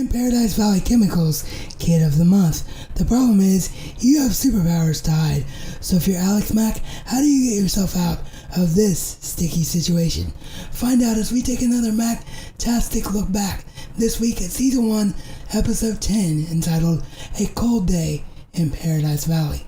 named Paradise Valley Chemicals Kid of the Month. The problem is, you have superpowers to hide. So if you're Alex Mack, how do you get yourself out of this sticky situation? Find out as we take another Mack-tastic look back this week at Season 1, Episode 10, entitled A Cold Day in Paradise Valley.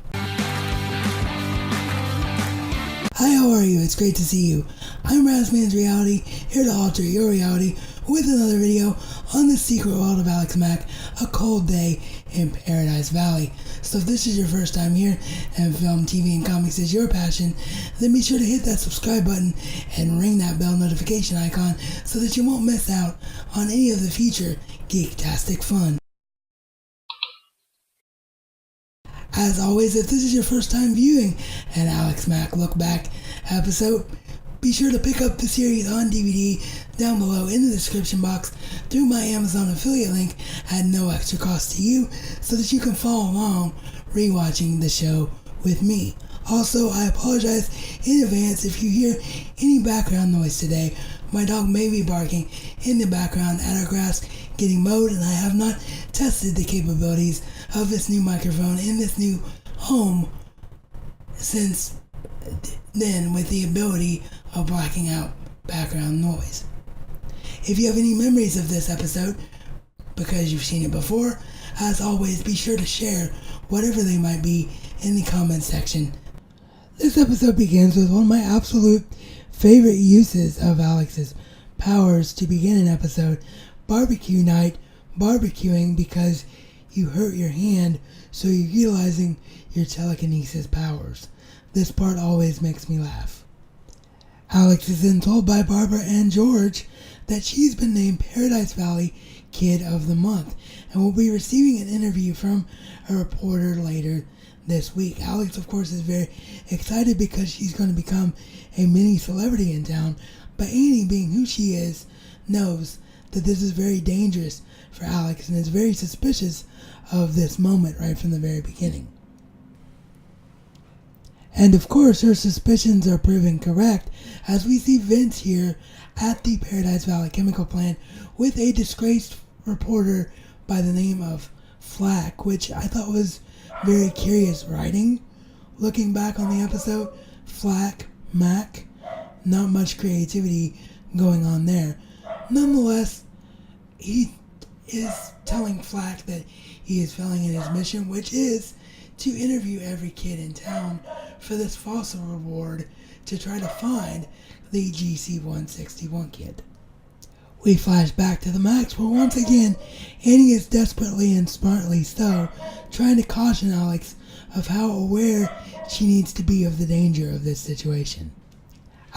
Hi, how are you? It's great to see you. I'm RazMansReality, here to alter your reality with another video on the secret world of Alex Mack, A Cold Day in Paradise Valley. So if this is your first time here and film, TV, and comics is your passion, then be sure to hit that subscribe button and ring that bell notification icon so that you won't miss out on any of the future geek-tastic fun. As always, if this is your first time viewing an Alex Mack Look Back episode, be sure to pick up the series on DVD down below in the description box through my Amazon affiliate link at no extra cost to you so that you can follow along rewatching the show with me. Also, I apologize in advance if you hear any background noise today. My dog may be barking in the background at our grass getting mowed, and I have not tested the capabilities of this new microphone in this new home since then, with the ability of blocking out background noise. If you have any memories of this episode, because you've seen it before, as always, be sure to share whatever they might be in the comment section. This episode begins with one of my absolute favorite uses of Alex's powers to begin an episode: barbecue night, barbecuing because you hurt your hand, so you're utilizing your telekinesis powers. This part always makes me laugh. Alex is then told by Barbara and George that she's been named Paradise Valley Kid of the Month and will be receiving an interview from a reporter later this week. Alex, of course, is very excited because she's going to become a mini celebrity in town, but Annie, being who she is, knows that this is very dangerous for Alex and is very suspicious of this moment right from the very beginning. And of course, her suspicions are proven correct as we see Vince here at the Paradise Valley chemical plant with a disgraced reporter by the name of Flack, which I thought was very curious writing. Looking back on the episode, Flack, Mack, not much creativity going on there. Nonetheless, he is telling Flack that he is failing in his mission, which is to interview every kid in town for this fossil reward to try to find the GC-161 kid. We flash back to the Macks where once again Annie is desperately and smartly so trying to caution Alex of how aware she needs to be of the danger of this situation.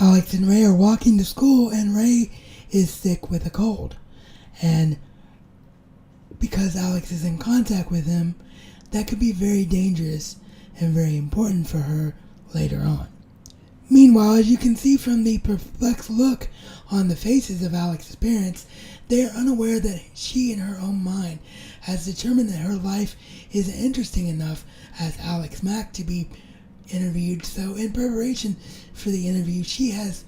Alex and Ray are walking to school and Ray is sick with a cold, and because Alex is in contact with him, that could be very dangerous and very important for her later on. Meanwhile, as you can see from the perplexed look on the faces of Alex's parents, they are unaware that she in her own mind has determined that her life isn't interesting enough as Alex Mack to be interviewed. So in preparation for the interview, she has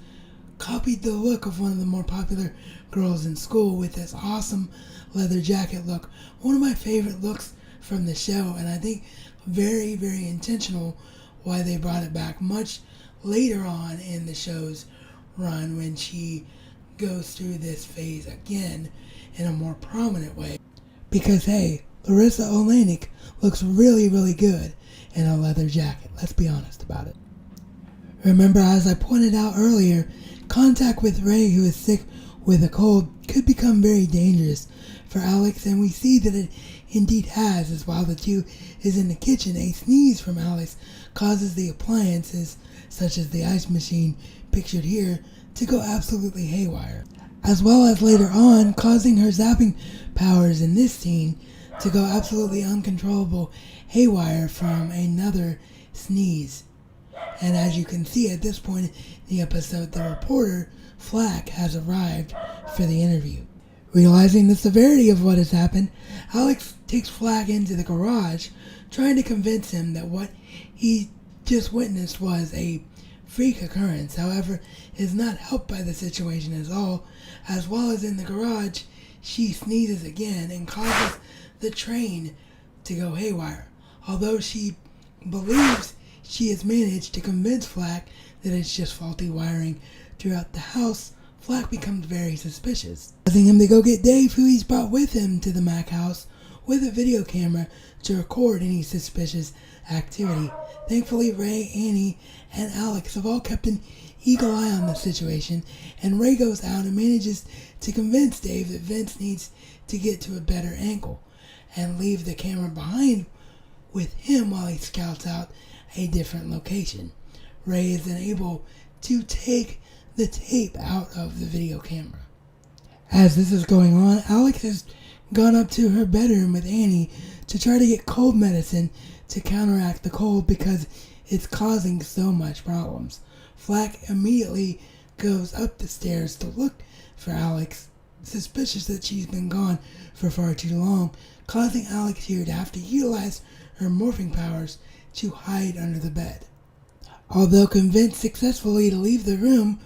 copied the look of one of the more popular girls in school with this awesome leather jacket look. One of my favorite looks from the show, and I think very, very intentional why they brought it back much later on in the show's run when she goes through this phase again in a more prominent way. Because hey, Larissa Olenek looks really, really good in a leather jacket. Let's be honest about it. Remember, as I pointed out earlier, contact with Ray, who is sick with a cold, could become very dangerous for Alex, and we see that it indeed has, as while the two is in the kitchen, a sneeze from Alex causes the appliances, such as the ice machine pictured here, to go absolutely haywire, as well as later on causing her zapping powers in this scene to go absolutely uncontrollable haywire from another sneeze. And as you can see at this point in the episode, the reporter, Flack, has arrived for the interview. Realizing the severity of what has happened, Alex takes Flack into the garage, trying to convince him that what he just witnessed was a freak occurrence. However, is not helped by the situation at all, as well as in the garage, she sneezes again and causes the train to go haywire. Although she believes she has managed to convince Flack that it's just faulty wiring throughout the house, Flack becomes very suspicious, causing him to go get Dave, who he's brought with him to the Mack house, with a video camera to record any suspicious activity. Thankfully, Ray, Annie, and Alex have all kept an eagle eye on the situation, and Ray goes out and manages to convince Dave that Vince needs to get to a better angle and leave the camera behind with him while he scouts out a different location. Ray is then able to take the tape out of the video camera. As this is going on, Alex has gone up to her bedroom with Annie to try to get cold medicine to counteract the cold because it's causing so much problems. Flack immediately goes up the stairs to look for Alex, suspicious that she's been gone for far too long, causing Alex here to have to utilize her morphing powers to hide under the bed. Although convinced successfully to leave the room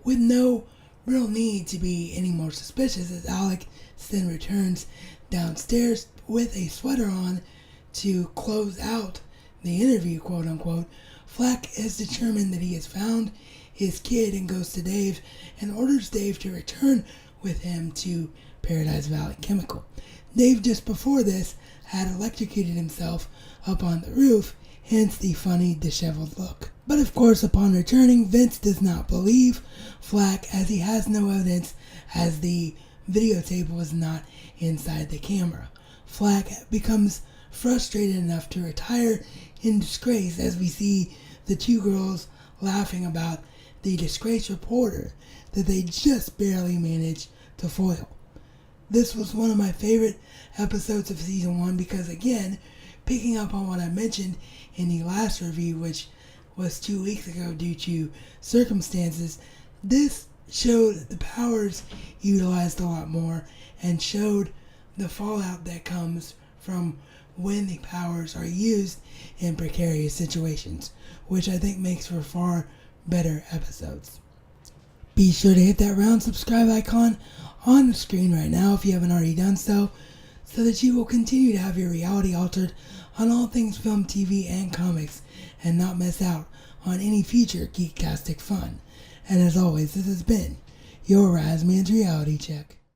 with no real need to be any more suspicious, as Alex then returns downstairs with a sweater on to close out the interview, quote unquote, Flack is determined that he has found his kid and goes to Dave and orders Dave to return with him to Paradise Valley Chemical. Dave, just before this, had electrocuted himself up on the roof, hence the funny, disheveled look. But of course, upon returning, Vince does not believe Flack, as he has no evidence, as the videotape was not inside the camera. Flack becomes frustrated enough to retire in disgrace, as we see the two girls laughing about the disgraced reporter that they just barely managed to foil. This was one of my favorite episodes of season 1 because, again, picking up on what I mentioned in the last review, which was 2 weeks ago due to circumstances, this showed the powers utilized a lot more and showed the fallout that comes from when the powers are used in precarious situations, which I think makes for far better episodes. Be sure to hit that round subscribe icon on the screen right now if you haven't already done so that you will continue to have your reality altered on all things film, TV, and comics, and not miss out on any future geektastic fun. And as always, this has been your RazMansReality Check.